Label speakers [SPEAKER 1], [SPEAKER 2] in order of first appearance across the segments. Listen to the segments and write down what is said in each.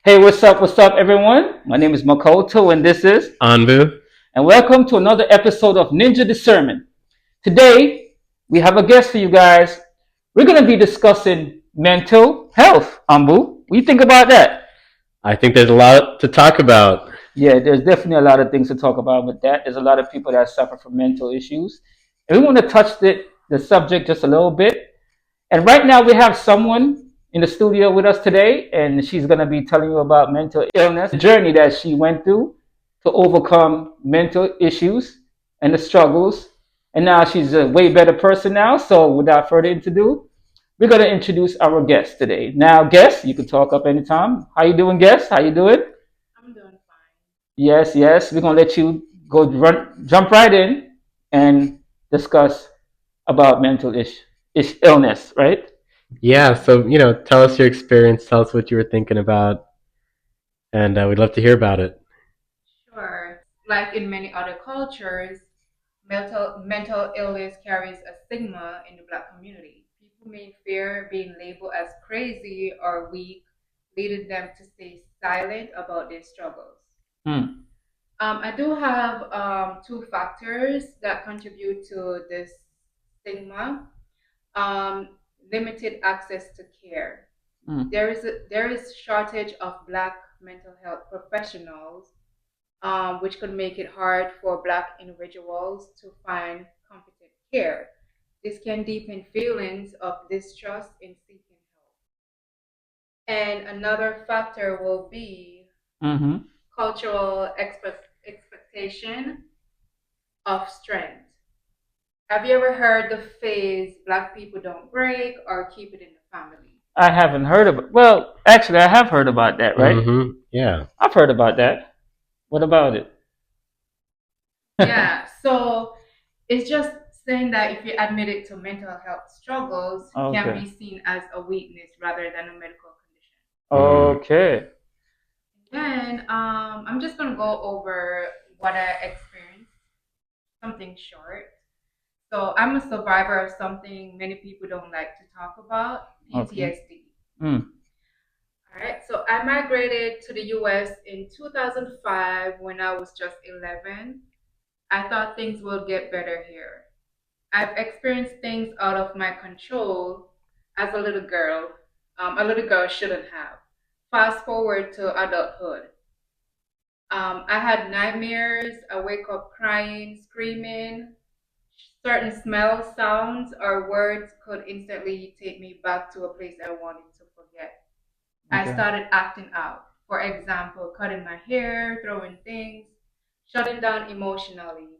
[SPEAKER 1] Hey, what's up, everyone? My name is Makoto, and this is,
[SPEAKER 2] Anbu.
[SPEAKER 1] and welcome to another episode of Ninja Discernment. Today, we have a guest for you guys. We're going to be discussing mental health. Ambu, what do you think about that?
[SPEAKER 2] I think there's a lot to talk about.
[SPEAKER 1] Yeah, there's definitely a lot of things to talk about with that. There's a lot of people that suffer from mental issues, and we want to touch the subject just a little bit. And right now, we have someone in the studio with us today, and she's going to be telling you about mental illness, the journey that she went through to overcome mental issues and the struggles. And now she's a way better person now. So, without further ado, we're going to introduce our guest today. Now, guest, you can talk up anytime. How you doing, guest? How you doing?
[SPEAKER 3] I'm doing fine.
[SPEAKER 1] Yes, yes. We're going to let you jump right in and discuss about illness, right?
[SPEAKER 2] Yeah, so, tell us your experience, tell us what you were thinking about, and we'd love to hear about it.
[SPEAKER 3] Sure. Like in many other cultures, mental illness carries a stigma in the Black community. People may fear being labeled as crazy or weak, leading them to stay silent about their struggles.
[SPEAKER 1] Hmm.
[SPEAKER 3] I do have two factors that contribute to this stigma. Um, Limited access to care.
[SPEAKER 1] Hmm.
[SPEAKER 3] There is shortage of Black mental health professionals, which could make it hard for Black individuals to find competent care. This can deepen feelings of distrust in seeking help. And another factor will be
[SPEAKER 1] Mm-hmm.
[SPEAKER 3] cultural expectation of strength. Have you ever heard the phrase "Black people don't break" or "keep it in the family"?
[SPEAKER 1] I haven't heard of it. Well, actually, I have heard about that, right?
[SPEAKER 2] Yeah.
[SPEAKER 1] I've heard about that. What about it?
[SPEAKER 3] Yeah, so it's just saying that if you admit it to mental health struggles, can
[SPEAKER 1] Okay.
[SPEAKER 3] be seen as a weakness rather than a medical condition.
[SPEAKER 1] Okay.
[SPEAKER 3] Then I'm just gonna go over what I experienced, something short. So I'm a survivor of something many people don't like to talk about,
[SPEAKER 1] Okay.
[SPEAKER 3] PTSD.
[SPEAKER 1] Mm.
[SPEAKER 3] All right, so I migrated to the US in 2005 when I was just 11. I thought things would get better here. I've experienced things out of my control as a little girl shouldn't have. Fast forward to adulthood. I had nightmares. I wake up crying, screaming. Certain smells, sounds, or words could instantly take me back to a place I wanted to forget. I
[SPEAKER 1] Okay.
[SPEAKER 3] started acting out. For example, cutting my hair, throwing things, shutting down emotionally.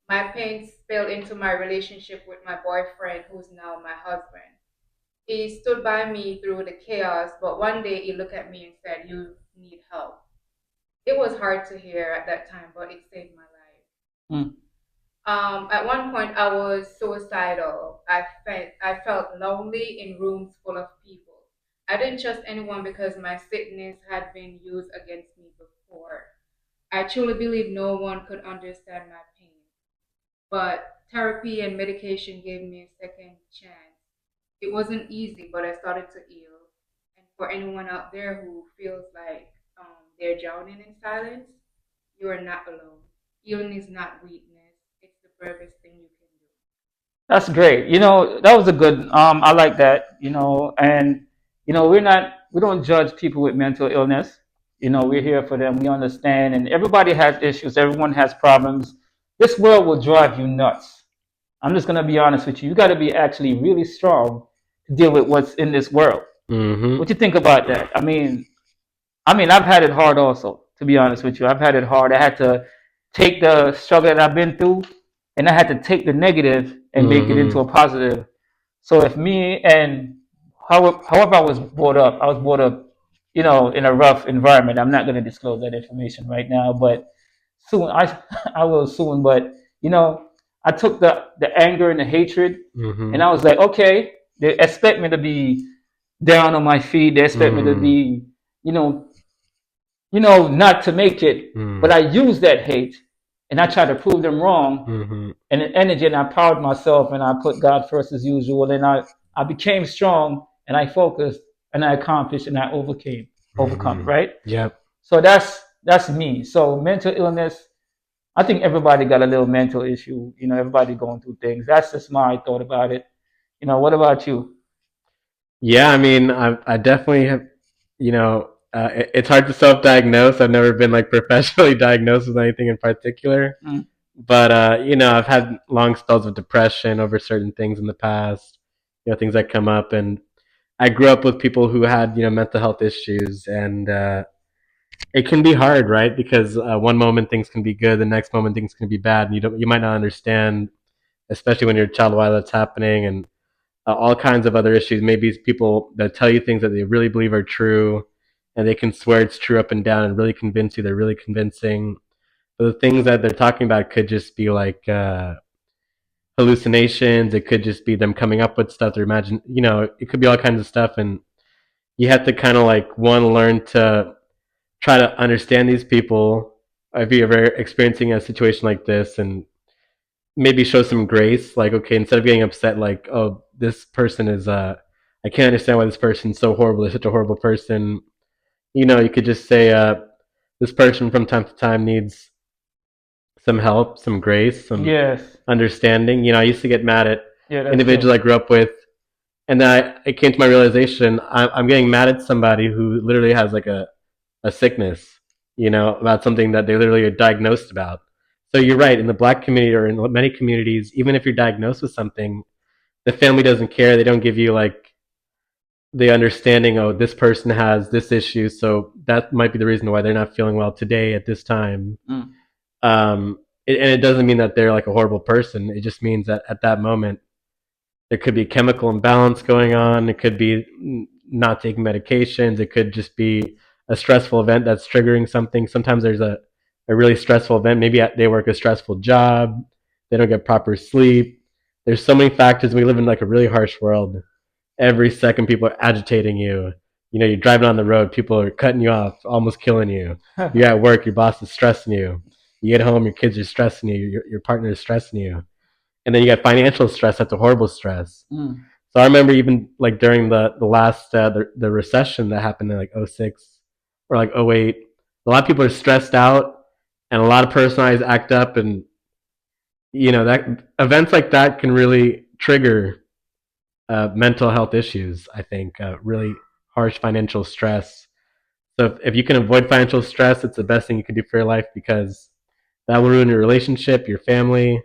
[SPEAKER 3] My pain spilled into my relationship with my boyfriend, who's now my husband. He stood by me through the chaos, but one day he looked at me and said, "You need help." It was hard to hear at that time, but it saved my life.
[SPEAKER 1] Mm.
[SPEAKER 3] At one point, I was suicidal. I felt lonely in rooms full of people. I didn't trust anyone because my sickness had been used against me before. I truly believe no one could understand my pain. But therapy and medication gave me a second chance. It wasn't easy, but I started to heal. And for anyone out there who feels like they're drowning in silence, you are not alone. Healing is not weakness, it's the bravest thing you can do.
[SPEAKER 1] That's great. That was a good. I like that. And we don't judge people with mental illness. We're here for them. We understand, and everybody has issues. Everyone has problems. This world will drive you nuts. I'm just gonna be honest with you. You got to be actually really strong to deal with what's in this world.
[SPEAKER 2] Mm-hmm.
[SPEAKER 1] What you think about that? I mean, I've had it hard also. To be honest with you, I've had it hard. I had to take the struggle that I've been through, and I had to take the negative and make it into
[SPEAKER 2] Mm-hmm.
[SPEAKER 1] a positive. So if me and however I was brought up, in a rough environment. I'm not going to disclose that information right now, but soon I will soon. But I took the anger and the hatred,
[SPEAKER 2] Mm-hmm.
[SPEAKER 1] and I was like, okay, they expect me to be down on my feet. They expect me to
[SPEAKER 2] Mm-hmm.
[SPEAKER 1] be, you know, not to make it. But I used that hate, and I tried to prove them wrong,
[SPEAKER 2] Mm-hmm.
[SPEAKER 1] and the energy, and I powered myself, and I put God first as usual, and I became strong, and I focused, and I accomplished, and I overcame. overcome it,
[SPEAKER 2] Hmm.
[SPEAKER 1] right?
[SPEAKER 2] Yep.
[SPEAKER 1] So that's me. So mental illness, I think everybody got a little mental issue. Everybody going through things. That's just my thought about it. What about you?
[SPEAKER 2] Yeah, I mean, I definitely have, it's hard to self-diagnose. I've never been like professionally diagnosed with anything in particular,
[SPEAKER 1] Mm.
[SPEAKER 2] but I've had long spells of depression over certain things in the past, things that come up, and I grew up with people who had, mental health issues, and it can be hard, right? Because one moment things can be good, the next moment things can be bad, and you might not understand, especially when you're a child, why that's happening, and all kinds of other issues. Maybe it's people that tell you things that they really believe are true, and they can swear it's true up and down and really convince you they're really convincing. But the things that they're talking about could just be like hallucinations. It could just be them coming up with stuff. They're imagine, it could be all kinds of stuff, and you have to kind of like one learn to try to understand these people if you're ever experiencing a situation like this, and maybe show some grace. Like, okay, instead of getting upset, like, oh, this person is I can't understand why this person's so horrible, they're such a horrible person. You could just say this person from time to time needs some help, some grace, some
[SPEAKER 1] Yes.
[SPEAKER 2] understanding. I used to get mad at
[SPEAKER 1] Yeah, that's true.
[SPEAKER 2] individuals I grew up with, and then it came to my realization I'm getting mad at somebody who literally has like a sickness, about something that they literally are diagnosed about. So you're right. In the black community or in many communities, even if you're diagnosed with something, the family doesn't care. They don't give you like the understanding, oh, this person has this issue, so that might be the reason why they're not feeling well today at this time.
[SPEAKER 1] Mm.
[SPEAKER 2] And it doesn't mean that they're like a horrible person. It just means that at that moment, there could be a chemical imbalance going on. It could be not taking medications. It could just be a stressful event that's triggering something. Sometimes there's a really stressful event. Maybe they work a stressful job. They don't get proper sleep. There's so many factors. We live in like a really harsh world. Every second, people are agitating you. You're driving on the road. People are cutting you off, almost killing you. You're at work. Your boss is stressing you. You get home, your kids are stressing you. Your partner is stressing you, and then you got financial stress. That's a horrible stress.
[SPEAKER 1] Mm.
[SPEAKER 2] So I remember even like during the last the recession that happened in like '06 or like '08, a lot of people are stressed out, and a lot of personalities act up, and that events like that can really trigger mental health issues. I think really harsh financial stress. So if you can avoid financial stress, it's the best thing you can do for your life, because that will ruin your relationship, your family,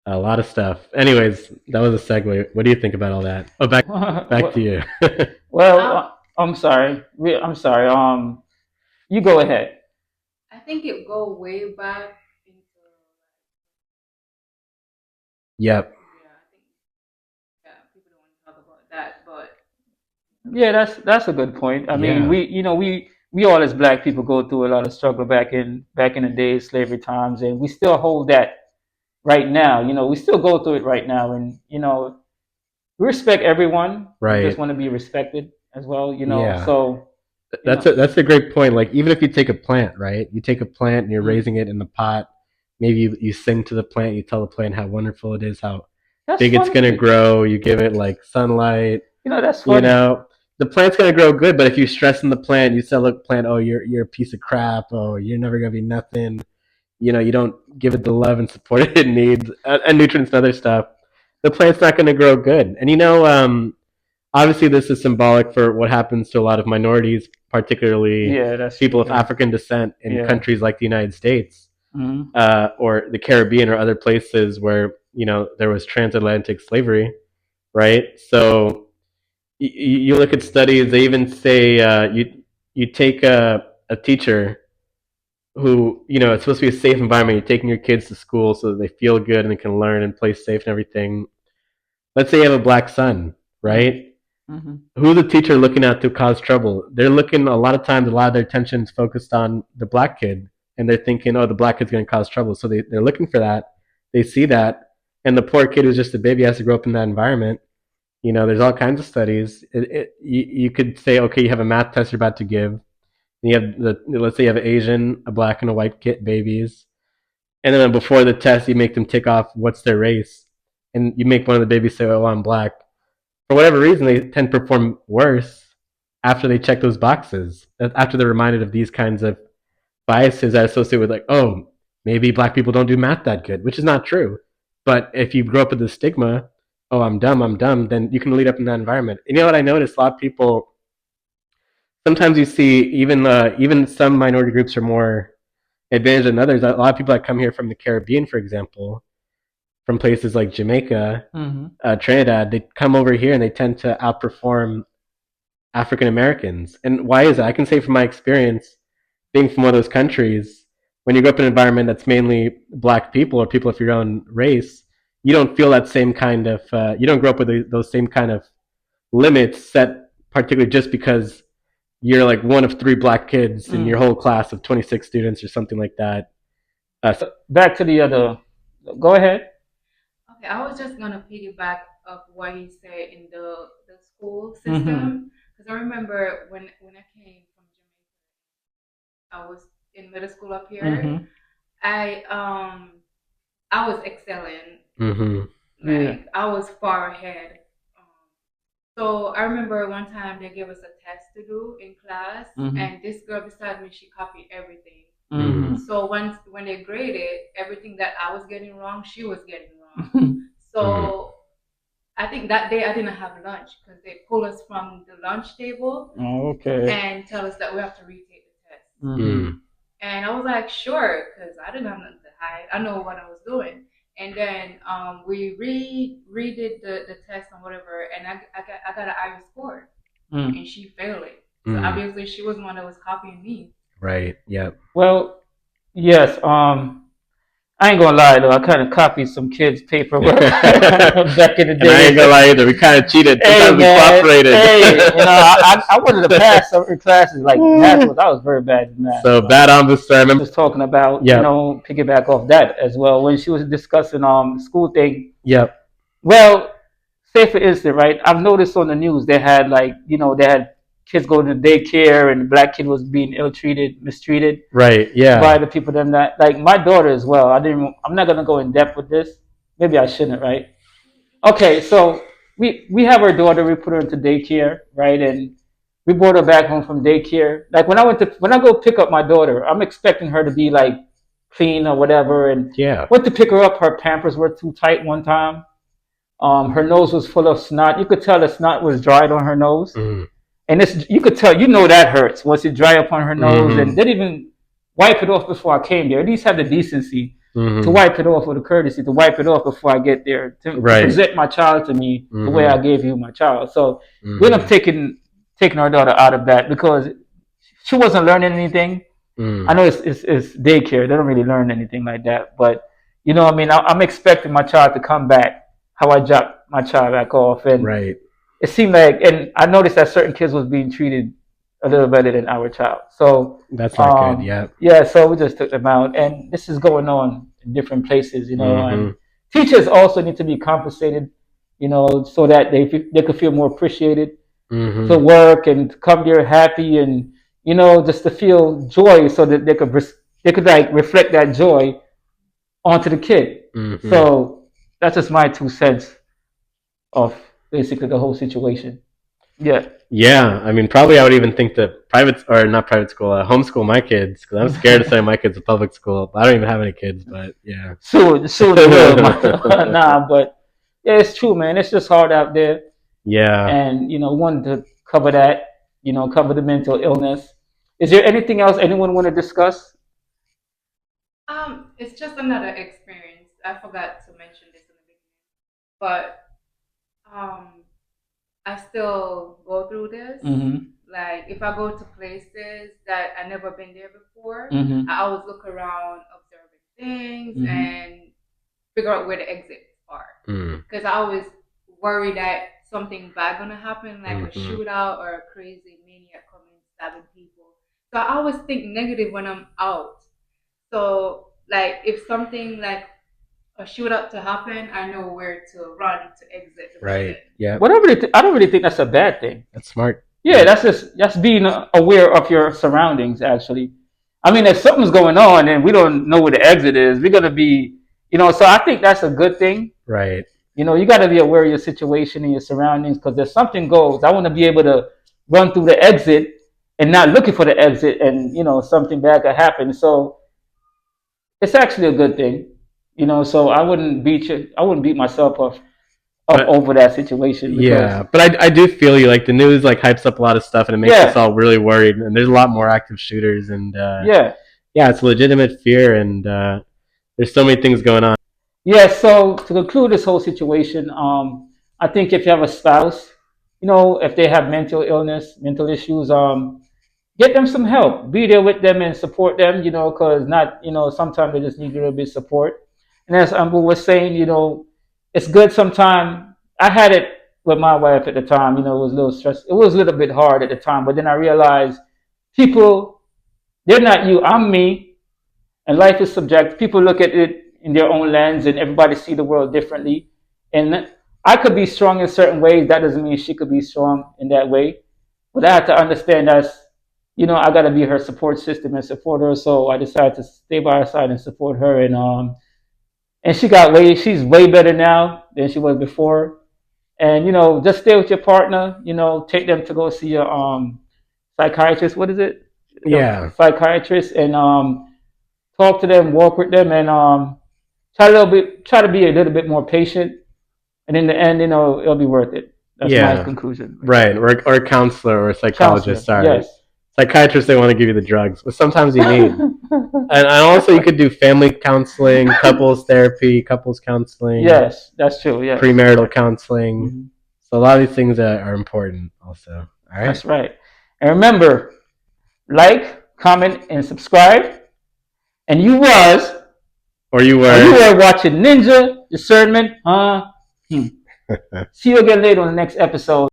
[SPEAKER 2] a lot of stuff. Anyways, that was a segue. What do you think about all that? Oh, back to
[SPEAKER 1] well,
[SPEAKER 2] you.
[SPEAKER 1] well,
[SPEAKER 3] Um,
[SPEAKER 1] I'm sorry. I'm sorry. You go ahead.
[SPEAKER 3] I think it go way back into
[SPEAKER 2] Yep.
[SPEAKER 3] yeah. I think yeah, people don't want to talk about that, but
[SPEAKER 1] Yeah, that's a good point. I mean,
[SPEAKER 2] Yeah.
[SPEAKER 1] we all as black people go through a lot of struggle back in the days, slavery times, and we still hold that right now. We still go through it right now, and we respect everyone. We just
[SPEAKER 2] Right.
[SPEAKER 1] want to be respected as well.
[SPEAKER 2] Yeah.
[SPEAKER 1] So you
[SPEAKER 2] That's
[SPEAKER 1] know
[SPEAKER 2] a great point. Like, even if you take a plant, right? You take a plant and you're
[SPEAKER 1] mm,
[SPEAKER 2] raising it in the pot. Maybe you sing to the plant. You tell the plant how wonderful it is, how
[SPEAKER 1] that's
[SPEAKER 2] big it's
[SPEAKER 1] funny.
[SPEAKER 2] gonna grow. You give it like sunlight.
[SPEAKER 1] That's
[SPEAKER 2] You
[SPEAKER 1] funny.
[SPEAKER 2] know, the plant's gonna grow good. But if you stress in the plant, you tell the plant, "Oh, you're a piece of crap. Oh, you're never gonna be nothing." You don't give it the love and support it needs, and nutrients and other stuff. The plant's not gonna grow good. And obviously, this is symbolic for what happens to a lot of minorities, particularly
[SPEAKER 1] Yeah, that's
[SPEAKER 2] people
[SPEAKER 1] true.
[SPEAKER 2] of
[SPEAKER 1] Yeah,
[SPEAKER 2] African descent in
[SPEAKER 1] yeah.
[SPEAKER 2] countries like the United States,
[SPEAKER 1] Hmm.
[SPEAKER 2] or the Caribbean or other places where there was transatlantic slavery, right? So you look at studies; they even say you take a teacher who it's supposed to be a safe environment. You're taking your kids to school so that they feel good and they can learn and play safe and everything. Let's say you have a black son,
[SPEAKER 1] Hmm.
[SPEAKER 2] right?
[SPEAKER 1] Hmm.
[SPEAKER 2] Who's the teacher looking at to cause trouble? They're looking a lot of times. A lot of their attention is focused on the black kid, and they're thinking, "Oh, the black kid's going to cause trouble." So they're looking for that. They see that, and the poor kid who's just a baby has to grow up in that environment. There's all kinds of studies. You could say, okay, you have a math test you're about to give. And you have let's say you have an Asian, a black, and a white kid babies, and then before the test, you make them tick off what's their race, and you make one of the babies say, "Oh, I'm black." For whatever reason, they tend to perform worse after they check those boxes, after they're reminded of these kinds of biases that associate with, like, oh, maybe black people don't do math that good, which is not true. But if you grow up with the stigma, oh, I'm dumb, then you can lead up in that environment. And you know what I noticed? A lot of people, sometimes you see even some minority groups are more advantaged than others. A lot of people that come here from the Caribbean, for example, from places like Jamaica, Trinidad, they come over here and they tend to outperform African Americans. And why is that? I can say from my experience, being from one of those countries, when you grow up in an environment that's mainly black people or people of your own race, you don't feel that same kind of, you don't grow up with those same kind of limits set, particularly just because you're like one of 3 black kids in your whole class of 26 students or something like that.
[SPEAKER 1] So back to the other. Go ahead.
[SPEAKER 3] Okay, I was just gonna piggyback of what you said in the school system because I remember when I came from Jamaica, I was in middle school up here. I was excelling. Like I was far ahead. So I remember one time they gave us a test to do in class, and this girl beside me, she copied everything. So when they graded everything that I was getting wrong, she was getting wrong. So I think that day I didn't have lunch because they pulled us from the lunch table and tell us that we have to retake the test. And I was like, sure, because I didn't have nothing to hide. I know what I was doing. And then we redid the test and whatever, and I got an higher score, and she failed it. So obviously she was the one that was copying me.
[SPEAKER 2] Right. Yep.
[SPEAKER 1] Well, yes. I ain't gonna lie though, I kind of copied some kids' paperwork back in the day.
[SPEAKER 2] And I ain't gonna lie either. We kind of cheated. Sometimes we cooperated.
[SPEAKER 1] I wanted to pass certain classes like math. I was very bad in math.
[SPEAKER 2] So bad on the sermon.
[SPEAKER 1] I was talking about, piggyback off that as well when she was discussing the school thing.
[SPEAKER 2] Yep.
[SPEAKER 1] Well, say for instance, right? I've noticed on the news they had they had kids going to daycare and the black kid was being ill-treated, mistreated.
[SPEAKER 2] Right, yeah.
[SPEAKER 1] By the people that, like my daughter as well. I'm not going to go in depth with this. Maybe I shouldn't, right? Okay, so we have our daughter, we put her into daycare, right? And we brought her back home from daycare. Like when I go pick up my daughter, I'm expecting her to be like clean or whatever. And went to pick her up, her Pampers were too tight one time. Her nose was full of snot. You could tell the snot was dried on her nose. And you could tell, that hurts once it dry up on her nose. And they didn't even wipe it off before I came there. At least have the decency to wipe it off, or the courtesy to wipe it off before I get there, to present my child to me the way I gave you my child. So we ended up taking our daughter out of that because she wasn't learning anything. I know it's daycare. They don't really learn anything like that. But, I'm expecting my child to come back how I dropped my child back off. And it seemed like, and I noticed that certain kids was being treated a little better than our child. So
[SPEAKER 2] that's not good. Yeah.
[SPEAKER 1] Yeah. So we just took them out, and this is going on in different places. And teachers also need to be compensated, so that they could feel more appreciated to work and to come here happy and just to feel joy, so that they could like reflect that joy onto the kid. So that's just my 2 cents of basically the whole situation.
[SPEAKER 2] Yeah, I mean, probably I would even think that not private school, homeschool my kids, because I'm scared to send my kids to public school. I don't even have any kids, but yeah.
[SPEAKER 1] Soon they will. Nah, but yeah, it's true, man. It's just hard out there.
[SPEAKER 2] Yeah.
[SPEAKER 1] And, wanted to cover that, cover the mental illness. Is there anything else anyone want to discuss?
[SPEAKER 3] It's just another experience. I forgot to mention this in the beginning, but I still go through this. Like if I go to places that I never been there before, I always look around, observing things, and figure out where the exits are. Because I always worry that something bad gonna happen, like a shootout or a crazy maniac coming stabbing people. So I always think negative when I'm out. So like if something like a shootout to happen, I know where to run to exit.
[SPEAKER 2] Right. Yeah.
[SPEAKER 1] I don't really think that's a bad thing.
[SPEAKER 2] That's smart.
[SPEAKER 1] Yeah, that's being aware of your surroundings. Actually, I mean, if something's going on and we don't know where the exit is, we're gonna be, So I think that's a good thing.
[SPEAKER 2] Right.
[SPEAKER 1] You got to be aware of your situation and your surroundings, because if something goes, I want to be able to run through the exit and not looking for the exit, and something bad could happen. So it's actually a good thing, So I wouldn't beat myself up
[SPEAKER 2] But
[SPEAKER 1] over that situation because
[SPEAKER 2] yeah, but I do feel you. Like the news like hypes up a lot of stuff and it makes us
[SPEAKER 1] yeah,
[SPEAKER 2] all really worried. And there's a lot more active shooters and
[SPEAKER 1] yeah,
[SPEAKER 2] yeah, it's a legitimate fear and there's so many things going on.
[SPEAKER 1] yeah. So to conclude this whole situation, I think if you have a spouse, if they have mental illness, mental issues, get them some help. Be there with them and support them, because not, sometimes they just need a little bit of support. And as Amber was saying, it's good sometimes. I had it with my wife at the time, it was a little stress. It was a little bit hard at the time, but then I realized people, they're not you, I'm me, and life is subjective. People look at it in their own lens and everybody see the world differently. And I could be strong in certain ways. That doesn't mean she could be strong in that way. But I had to understand that's, I got to be her support system and support her. So I decided to stay by her side and support her. And she's way better now than she was before. And just stay with your partner. Take them to go see a psychiatrist. What is it?
[SPEAKER 2] Yeah.
[SPEAKER 1] Psychiatrist, and talk to them, walk with them, and try to be a little bit more patient. And in the end, it'll be worth it. That's my
[SPEAKER 2] Yeah.
[SPEAKER 1] conclusion.
[SPEAKER 2] Right. Or a counselor or a psychologist.
[SPEAKER 1] Counselor,
[SPEAKER 2] Sorry.
[SPEAKER 1] yes.
[SPEAKER 2] Psychiatrists, they want to give you the drugs, but sometimes you need. And also, you could do family counseling, couples therapy, couples counseling.
[SPEAKER 1] Yes, that's true. Yes.
[SPEAKER 2] Premarital counseling.
[SPEAKER 1] Mhm.
[SPEAKER 2] So a lot of these things are important also. All right.
[SPEAKER 1] That's right. And remember, like, comment, and subscribe. And you were watching Ninja Discernment. See you again later on the next episode.